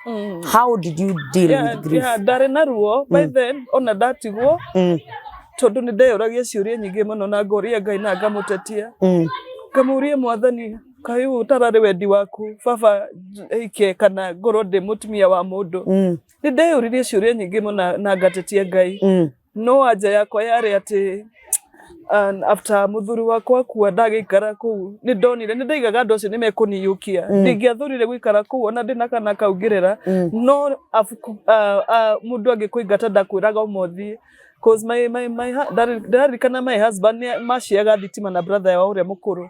S1: how did you deal with grief?
S2: Ndari na ruo by then ona ndatigwo tondu ni ndeyuragia ciuria nyingi muno na ngoria Ngai na ngamutetia ngamuria Mwathani kayu utarari wendi waku baba ike kana ngoro ndi mutumia wa mundu ni ndeyuririe ciuria nyingi muno na ngatetia Ngai no anja yakwa yari ati after muthuri wakwa kuwa ndagikara kuu ni ndonire ni ndaigaga andu acio ni mekuniyukia ndingiathurire guikara kuu ona ndina kana kaugirira no mundu angikuingata ndakwiraga umuthi cause my darikana my husband maciaga thitima na brother wa uria mukuru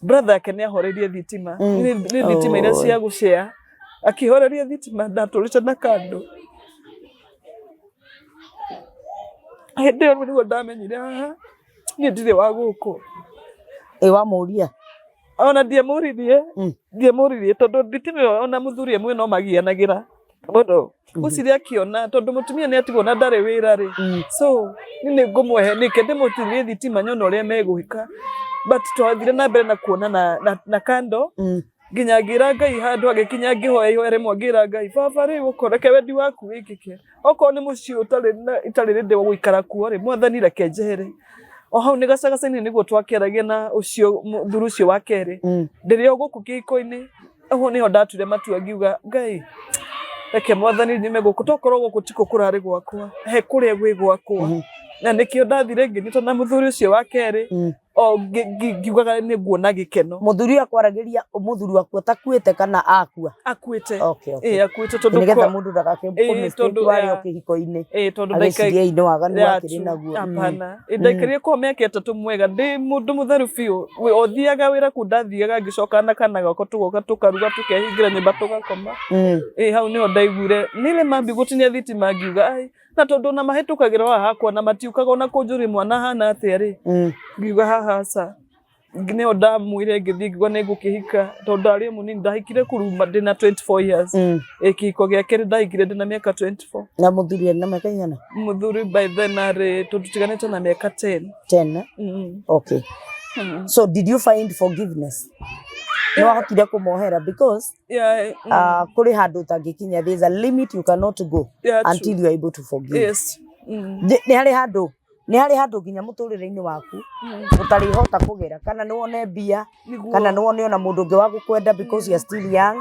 S2: brother yake ni ahorerie thitima ni thitima ira cia gushare akihorerie thitima ndaturite na kando hende niguo ndamenyire haha ni ndire wa guku
S1: wa muria
S2: ona ndiamuririe tondu thitima ona muthuri mwe no magianagira bodo uciria kiona tondu mutumia ni atigwo na ndare wira ri so ni ngumwehe ni kende mutirie thitima nyono ria meguhika but twathire na mbere na kuona na kando nginya ngira Ngai handu agikinya ngihoya ihoere mwangira Ngai baba ri ukoreke wendi waku wikike oko ni muci itari rinde wa guikara kuo ri Mwathani reke njehere o hau ni gacagacaini niguo twakeragia na ucio thuru ucio wa keri ndirio guku kihiko-ini aho niho ndatire matua ngiuga Ngai reke Mwathani nime guku tokorwo guku tiko kurari gwakwa he kuria gwi gwakwa na nikio ndathire nginyita na muthuri ucio wa keri o ngiugaga ni nguona gikeno
S1: muthuri akwaragiria muthuri waku atakuite kana akua
S2: akuite akuite
S1: tondu nigetha mundu ndagakimistware kihiko-ini
S2: tondu ndaikai
S1: ino waganu wakiri naguo
S2: apana ndaikarie kwa miaka 3 mwega ndi mundu mutheru fiu othiaga wira ku ndathiaga ngicoka na kana gako tugoka tukaruga tukehingira nyumba tugakoma hau niho ndaiguire nile mambi gutinia thitima ngiuga ai na tondu na mahitukagira haha kwa na matiukaga ona kunjuri mwana hana ati ri ngiuga haha sa ngine odamwire ngithigwa ningukihika tondu ari munini ndahikire kuruma ndina 24 years ekiko giake ndahikire ndina miaka 24
S1: na muthuri na miaka igana
S2: muthuri by then ari tutiganite na miaka 10
S1: okay so did you find forgiveness no hakira kumohera because kuri handu tangikinya there's a limit you cannot go until you are able to forgive
S2: yes
S1: ni hari handu nginya muturire-ini waku utari hota kugera kana ni wone mbia kana ni wone ona mundu ngi wa gukwenda because you are still young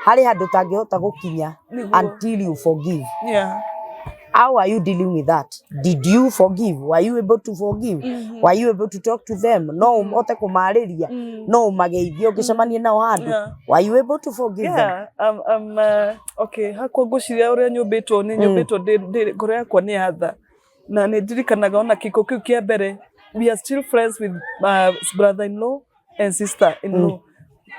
S1: hari handu tangihota gukinya until you forgive how are you dealing with that? Did you forgive? Were you able to forgive? Were you able to talk to them? No umote kumariria no mageithio ngicemanie nao handu were you able to forgive them?
S2: Okay hakwa nguciria uria nyumbitwo ni nyumbitwo ngoro yakwa ni hatha na ni ndirikanaga ona kiko kiu kia mbere we are still friends with my brother-in-law and sister-in-law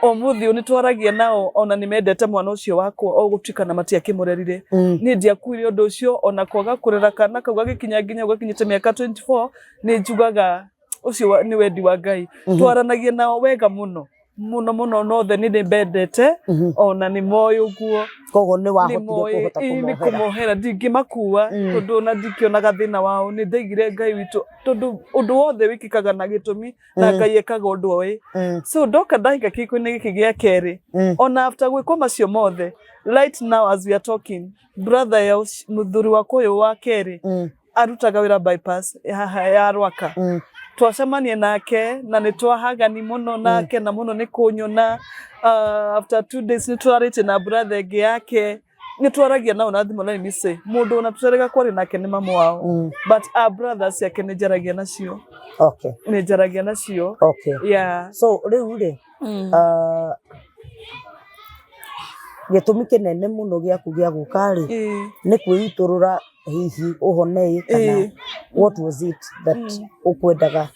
S2: omuthi ni twaragia nao ona ni mendete mwana ucio wakwa o gutikana matiakimurerire ni ndiakuire undu ucio ona kwaga kurera kana kauga gikinya nginya gwakinyite miaka 24 ni njugaga ucio ni wendi wa Ngai twaranagia nao wega muno no the ni mbendete ona ni moyo guo
S1: kogo ni wahotire kuhota
S2: kumuhera ndingimakua tondu na ndikionaga thina wao ni ndeigire Ngai witu tondu undu wothe wikikaga na gitumi na Ngai ekaga undu oi so ndoka ndahika kiko-ini giki gia keri ona after gwikwa macio mothe right now as we are talking brother ya muthuri wa koyo wa keri arutaga wira bypass ya Rwaka twacemanie nake na ni twahagani muno nake na muno ni kunyona after 2 days ni twarite na brother ngi yake ni twaragia nao na thimo na mise mundu na tutarega kwari nake ni mamu wao but our brothers yake ni jaragia nacio ni jaragia nacio
S1: so riu gitumi kinene muno gia kugia gukari ni kwiturura hihi uhone kana what was it that ukwendaga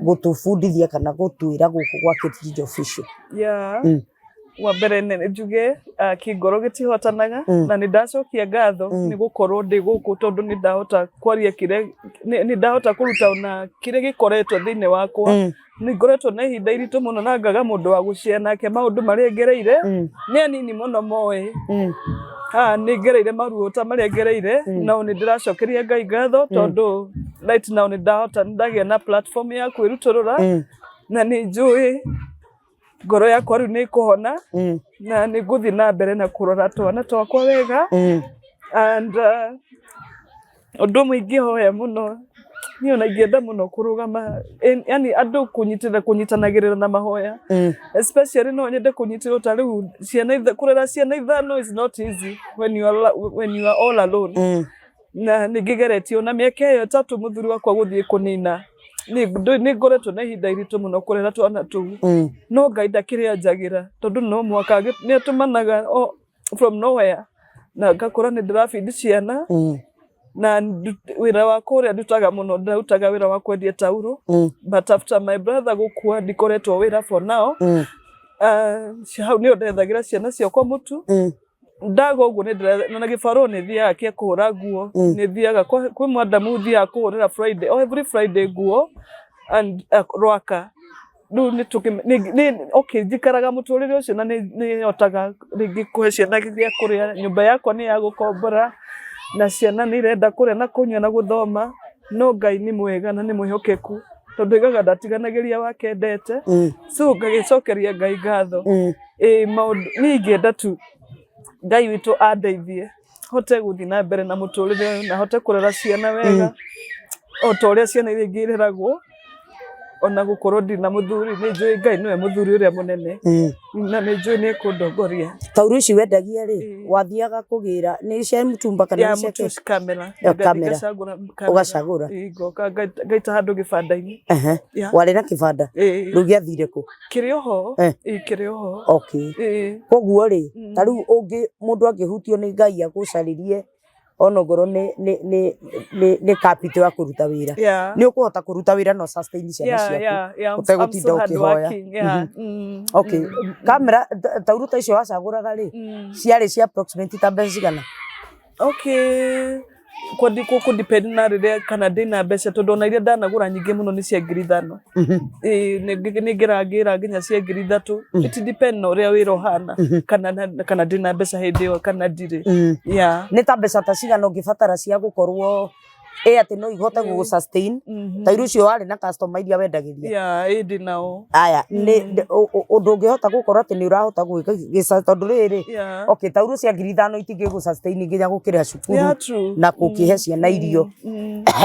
S1: gutufundithia kana gutwira guku gwa Jijo official
S2: wa mbere nene njuge kingoro gitihotanaga na ni ndacokia ngatho ni gukorwo ndi guku tondu ni ndahota kwaria kire ni ndahota kuruta ona kire gikoretwo thiine wakwa ni ngoretwo na ihinda iritu muno na ngaga mundu wa gucia nake maundu maria ngereire ni anini muno moe ni ngereire maruo ta maria ngereire no ni ndiracokeria Ngai ngatho tondu right now ni ndahota ndagia na platform ya kwiruturura na ni njui ngoro yakwa riu ni kuhona na ni guthi na mbere na kurora twana twakwa wega and undu mwingi hoya muno ni ona ngienda muno kurugama yani andu kunyitanagirira na mahoya especially no nyende kunyitirwo ta riu ciana kurera ciana ithano is not easy when you are all alone na nigigeretio na miaka iyo 3 muthuri wakwa guthie kunina ni ngoretwo na ihinda iritu muno kurera twana tu no Ngai ndakiria njagira tondu no mwaka ni atumanaga from nowhere na ngakora ni ndirafeed ciana na wira wa kuria ndutaga muno ndutaga wira wa kwendia tauro but after my brother gukua ndikoretwo wira for now hau ni ndethagira ciana ciakwa mutu ndago uguo ni na gibaro ni thiaga kia kuhura nguo ni thiaga kwi mwandamu thia kuhurira Friday every Friday nguo and Rwaka du ni okay jikaraga muturire ucio na ni otaga ringi kuhe ciana githia kuria nyumba yakwa ni ya gukombora na ciana ni renda kuria na kunywa na guthoma no Ngai ni mwega na ni mwihokeku tondu igaga ndatiganagiria wakendete so ngagicokeria Ngai ngatho maundu ni ngienda tu Ngai witu andeithie hote guthi na mbere na muturire na hote kurera ciana wega o toria ciana iria ngireragwo ona gukorwo ndi na muthuri ni njui Ngai niwe muthuri uria munene na ni njui ni kundongoria
S1: tauru ici wendagia ri wathiaga kugira ni cia mutumba kana ni cia
S2: kamera
S1: ugacagura
S2: igoka ngaita handu gibanda-ini
S1: wari na kibanda riu giathire ku
S2: kirioho kirioho
S1: okay koguo ri tariu ungi mundu angihutio ni Ngai agucaririe onogoro ni capital ya kuruta wira ni ukuhota kuruta wira no sustain ciana ciaku utegutinda ukihoya okay kamera tauruta icio wacaguraga ri ciari cia approximately ta mbeca cigana
S2: okay ku depend na rire kana ndina mbeca tondu na iria ndanagura nyingi muno ni cia 5,000 ni ngira nginya cia 3,000 it depend na uria wira uhana kana ndina mbeca hindi yo kana ndiri
S1: ni ta mbeca ta cigana ungibatara cia gukorwo ati no ihote gugu sustain ta iru cio wari na customer iria wendagiria
S2: indi nao
S1: aya ni undu ungihota gukorwo ati ni urahota gwika gisa tondu riri okay ta iru cia 5,000 itingi gu sustain nginya gukira cukuru na gukihe ciana irio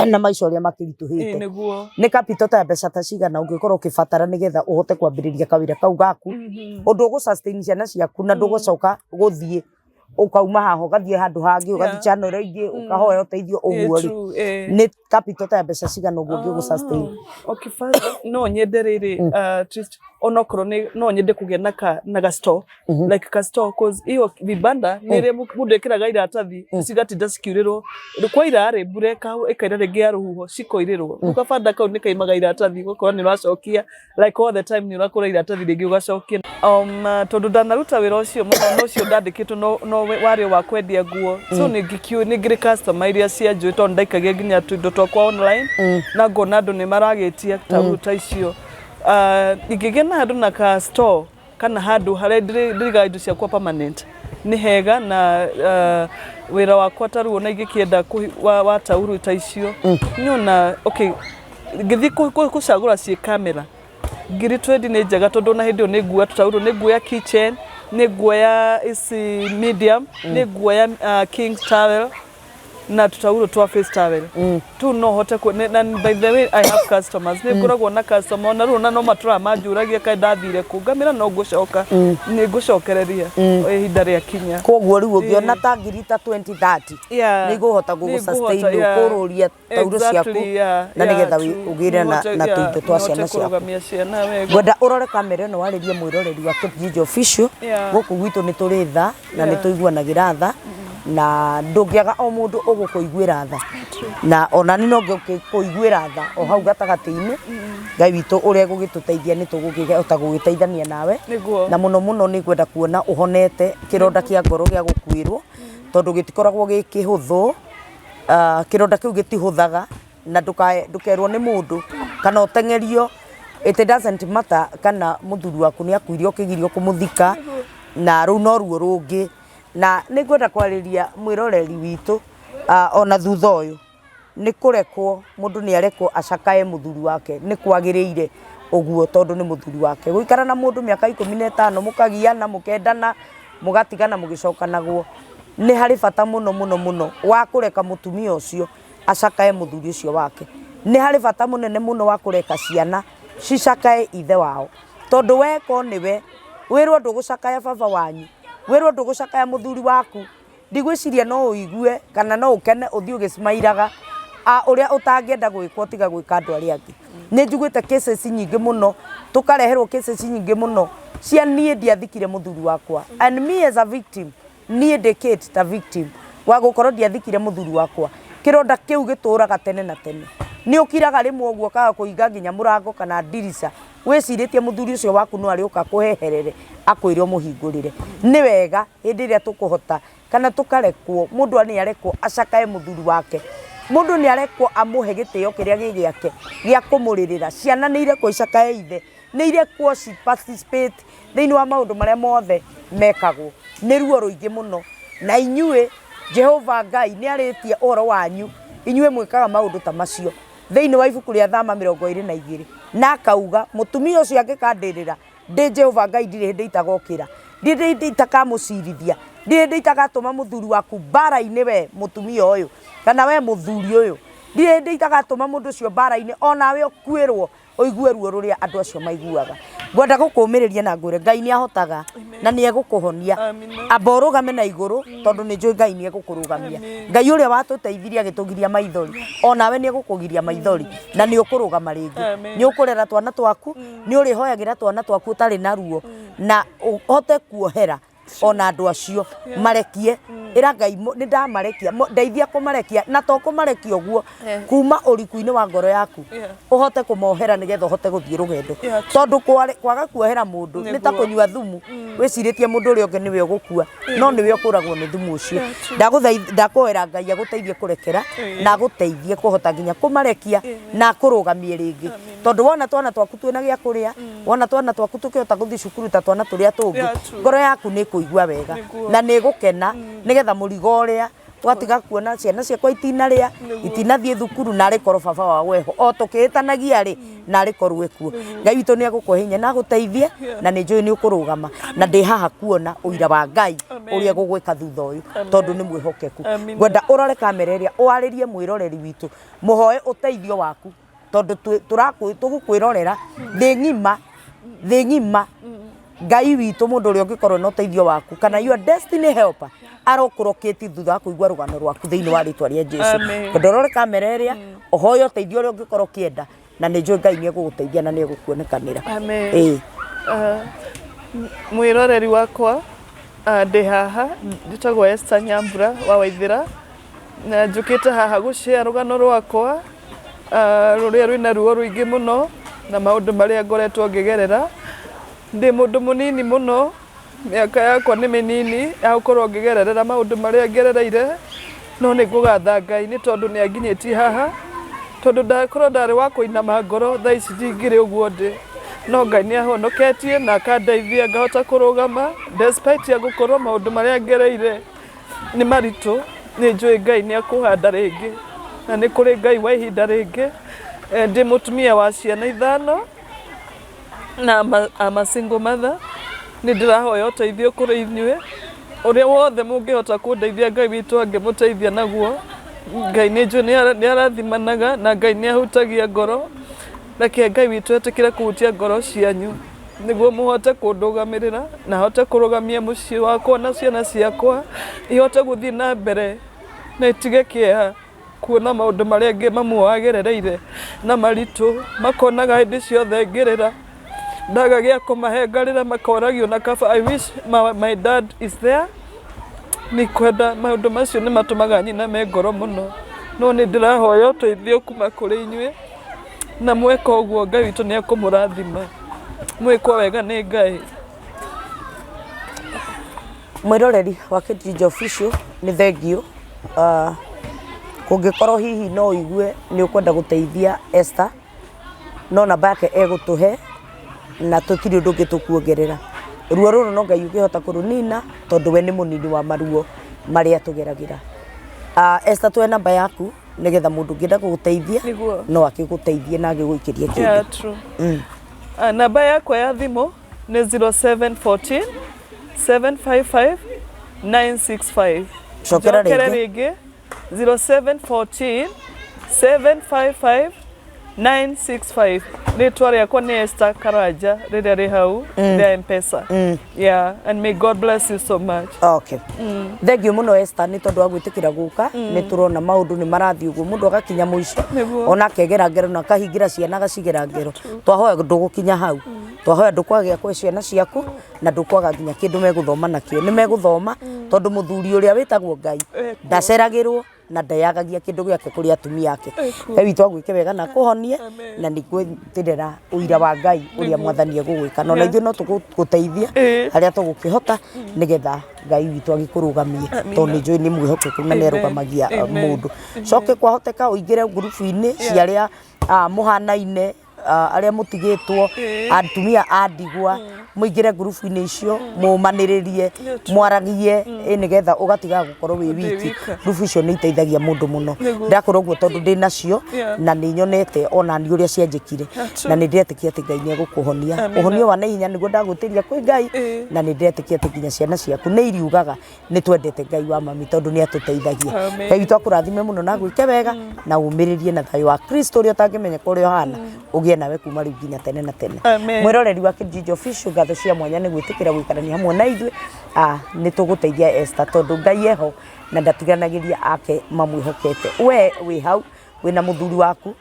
S1: na maica uria makirituhite ni capital ta mbeca ta cigana ungikorwo ukibatara nigetha uhote kwambiriria kawira kau gaku undu ugu sustain ciana ciaku na ndugucoka guthie ukauma haho gathie handu hangi ugathi channel ingi ukahoya uteithio uguo ni capital ta mbeca cigana uguo ngi gu sustain
S2: okay fine no nyenderere just onokoro no nyende kugia na ga store like ka store cause iyo vibanda nire mundu ekiraga iratathi cigatinda cikiurirwo kwa irare bureka ikaira rigi ya ruhuho cikoirirwo ukabanda kau ni kaimaga iratathi gukora ni uracokia like all the time ni urakora iratathi rigi ugacokia tondu ndanaruta wira ucio muno ucio ndandikitwo no wari wa kwendia nguo so ni ngiri customer iria cia njui tondu ndaikagia nginya tuindo twakwa online na ngona andu ni maragitia ta icio ingigena handu na ka store kana handu haria ndiriga indo ciakwa permanent ni hega na wira wakwa taruo na ingikienda wa tauru ta icio niona okay ngithi kucagura ci camera ngiri trade ni njega tondu na hindi ni nguo tutauru ni nguo ya kitchen ni nguo ya isi medium ni nguo ya king towel na tutauru twa face towel tu no hote na by the way I have customers ni ngoragwo na customer na runa no matura manjuragia kai ndathire ku ngamira no ngucoka ni ngucokereria ihinda ria kinya
S1: koguo riu ungiona ta ngiri ta 2030 ni guhota gugu sustain ukururia tauru ciaku na nigetha ugire na tuindo twa ciana ciaku gwenda urore kamera no waririe mwiroreri wa Jijo official guku gwitu ni turi tha na ni tuiguanagira tha na ndungiaga o mundu ugukuiguira tha na onani no ngikuiguira tha o hau gatagati-ini Ngai witu uria gugituteithia ni tugukihota gugiteithania nawe na muno ni gwenda kuona uhonete kironda kia ngoro gia gukuirwo tondu gitikoragwo gikihuthu kironda kiu gitihuthaga na ndukerwo ni mundu kana utengerio it doesn't matter kana muthuri waku ni akuirio kigirio kumuthika na ru no ruo rungi na ni gwenda kwariria mwiroreri witu ona thutha uyu ni kurekwo mundu ni arekwo acakae muthuri wake ni kwagiriire uguo tondu ni muthuri wake guikara na mundu miaka 15 mukagiana mukendana mugatigana mugicokanagwo ni hari bata muno wa kureka mutumia ucio acakae muthuri ucio wake ni hari bata munene muno wa kureka ciana cicakae ithe wao tondu weko niwe wirwo ndugucakaya baba wanyu wirwo ndugucakaya muthuri waku ndigwiciria no uigue kana no ukene uthii ugismairaga uria utangienda gwikwo tiga gwika andu aria angi ni njiguite cases nyingi muno tukareherwo cases nyingi muno cia nie ndiathikire muthuri wakwa and me as a victim nie decade ta victim wa gukorwo ndiathikire muthuri wakwa kironda kiu gituraga tene na tene ni ukiraga rimwe uguo kaga kuinga nginya murango kana dirisa wiciritie muthuri ucio waku no ari uka kuheherere akwirwo muhingurire ni wega hindi iria tukuhota kana tukarekwo mundu ani arekwo acakae muthuri wake mundu ni arekwo amuhe gitio kiria gigiake gia kumuririra ciana ni irekwo icakae ithe ni irekwo participate thiini wa maundu maria mothe mekagwo ni ruo ruingi muno na inyue Jehova Ngai ni aritie uhoro wanyu inyue mwikaga maundu ta macio thiini wa ibuku ria Thama 22 na akauga mutumia ucio angikandirira ndi Jehova Ngai ndire hindi itagokira ndire hindi itakamucirithia ndire hindi itagatuma muthuri waku bara-ini we mutumia uyu kana we muthuri uyu ndire hindi itagatuma mundu ucio bara-ini onawe ukwirwo uigue ruo ruria andu acio maiguaga ngwenda gukumiriria na ngwire Ngai ni ahotaga na ni egukuhonia aborugame na iguru tondu ni njui Ngai ni egukurugamia Ngai uria watuteithiria agitugiria maithori onawe ni egukugiria maithori na ni ukurugama ringi ni ukurera twana twaku ni urihoyagira twana twaku utari na ruo na uhote kuohera ona andu acio marekie ira Ngai ni ndamarekia ndeithia kumarekia na to kumarekia uguo kuma urikuini wa ngoro yaku uhote kumohera nigetha uhote guthie rugendo tondu kwaga kuohera mundu ni ta kunyua thumu wiciritie mundu uri ungi niwe ugukua no niwe ukuragwo ni thumu ucio ndakuhoera Ngai aguteithie kurekera na aguteithie kuhota nginya kumarekia na kurugamie ringi tondu wona twana twaku twina gia kuria wona twana twaku tukihota guthie cukuru ta twana turia tungi ngoro yaku ni kuigua wega na ni gukena nigetha murigo uria watiga kuona ciana ciakwa itinaria itinathie thukuru na ri koro baba wa weho o tukihitanagia ri na ri korwe kuo Ngai witu ni agukuhe hinya na aguteithie na ni njui ni ukurugama na ndi haha kuona uira wa Ngai uria gugwika thutha uyu tondu ni mwihokeku ngwenda urore kamera iria waririe mwiroreri witu muhoe uteithio waku tondu tugukwirorera thi ngima Ngai witu mundu uri ungikorwo na uteithio waku kana your destiny helper arokuroketi thutha wa kuigua rugano rwaku thiini wa ritwa ria Jesu ndorore kamera iria uhoyo uteithio uri ungikorwo kienda na ni njui Ngai ni eguguteithia na ni egukuonekanira
S2: mwiroreri wakwa ndi haha nditagwo Esther Nyambura wa Waithira na njukite haha gucia rugano rwakwa ruria rwina ruo ruingi muno na maundu maria ngoretwo ngigerera ndi mundu munini muno miaka yakwa ni minini ya gukorwo ngigerera maundu maria ngerereire no ni ngugatha Ngai ni tondu ni anginyitie haha tondu ndakorwo ndari wa kuinama ngoro thaa ici ndingiri uguo ndi no Ngai ni ahonoketie na akandeithia ngahota kurugama despite ya gukorwo maundu maria ngereire ni maritu ni njui Ngai ni akuhanda ringi na ni kuri Ngai wa ihinda ringi ndi mutumia wa ciana 5 na ama single mother ni ndirahoya uteithio kuri inyue uria wothe mungihota kundeithia Ngai witu angimuteithia naguo Ngai ni njui ni arathimanaga na Ngai ni ahutagia ngoro reke Ngai witu etikire kuhutia ngoro cianyu niguo muhote kundugamirira na hote kurugamia mucii wakwa na ciana ciakwa ihote guthii na mbere na itige kieha kuona maundu maria ngi mamuagerereire na maritu makonaga hindi ciothe ngirira ndagagia kumahengarira makoragio na kaba I wish my dad is there ni kwenda maundu macio ni matumaga nyina me ngoro muno no ni ndirahoya uteithio kuma kuri inyue na mweka uguo Ngai witu ni akumurathima mwikwa wega ni Ngai
S1: mwiroreri wa Jijo official ni thengio kungikorwo hihi no igue ni ukwenda guteithia Esther no namba yake egutuhe na tutiri undu ngitukuongerera ruo ruru no Ngai ukihota kurunina tondu we ni munini wa maruo maria tugeragira Esther tuwe namba yaku nigetha mundu ngienda guguteithia no akiguteithie na agiguikiria kindu
S2: namba yakwa ya thimu ni 0714 755 965
S1: cokera ringi
S2: 0714 755 965 ritwa riakwa ni Esther karanja riria ri hau ria mpesa and may God bless you so much.
S1: Okay thank you muno Esther ni tondu wa gwitikira guka ni turona maundu ni marathi uguo mundu agakinya muico ona kegera ngero na kahingira ciana gacigera ngero twahoya ndugukinya hau twahoya ndukwagia kwa ciana ciaku na ndukwaga nginya kindu meguthoma nakio ni meguthoma tondu muthuri uria witagwo Ngai ndaceragirwo na ndayagagia kindu giake kuri atumia yake Ngai witu agwike wega na kuhonie na nigwitirira uira wa Ngai uria mwathani egugwika no na ithu no tuguteithia aria tugukihota nigetha Ngai witu agikurugamie tondu njui ni mwihokeku na ni arugamagia mundu coke kwahoteka uingire ngurubu-ini ciaria muhanaine aria mutigitwo atumia andigwa muingire ngurubu-ini icio mumaniririe mwaragie nigetha ugatiga gukorwo wi wiki ngurubu icio ni iteithagia mundu muno ndakorwo guo tondu ndi nacio na ni nyonete ona ni uria cianjikire na ni ndetikia ati Ngai ni egukuhonia uhonio wa naihenya niguo ndagutiria kwi Ngai na ni ndetikia ati nginya ciana ciaku ni iriugaga ni twendete Ngai wa mami tondu ni atuteithagia Ngai witu akurathime muno na gwike wega na umiririe na thayo wa Kristo uria utangimenya kuria hana ugie nawe kuma riu nginya tene na tene mwiroreri wa Jijo official ngatho cia mwanya ni gwitikira gwikarania hamwe na ithuĩ ni tuguteithia Esther tondu Ngai eho na ndatiganagiria ake mamwihokete we wi hau wina muthuri waku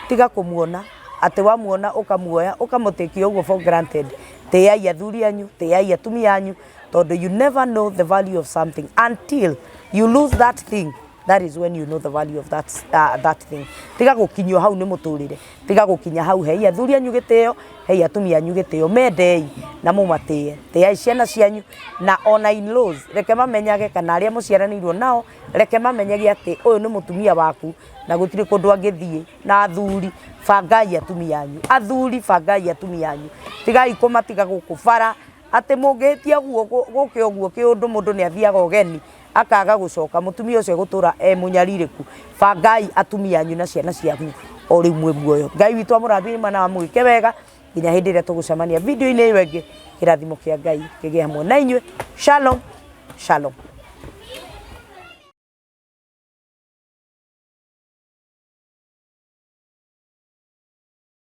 S1: tiga kumuona ati wamuona ukamuoya ukamutekia uguo for granted Teai athuri anyu, teai atumia anyu, tondu you never know the value of something until you lose that thing. That is when you know the value of that thing. Tiga gukinywo hau ni muturire, tiga gukinya hau hei athuri anyu giteo, hei atumia anyu giteo, mendei na mumatie. Teai ciana cianyu na ona in-laws, reke mamenyage kana aria muciaranirwo nao, reke mamenyage ati uyu ni mutumia waku na gutiri kundu angithie. Na athuri bangai atumia anyu, athuri bangai atumia anyu, tigai kumatiga gukubara ati mungitia guke oguo kiundu mundu ni athiaga ogeni akaga gucoka mutumia ucio gutura munyaririku. Bangai atumia anyu na ciana ciaku o rimwe muoyo. Ngai witu amurathime na mwike wega nginya hindi ria tugucemania video-ini iyo ingi. Kirathimo kia Ngai kigie hamwe na inywe. Shalom, shalom.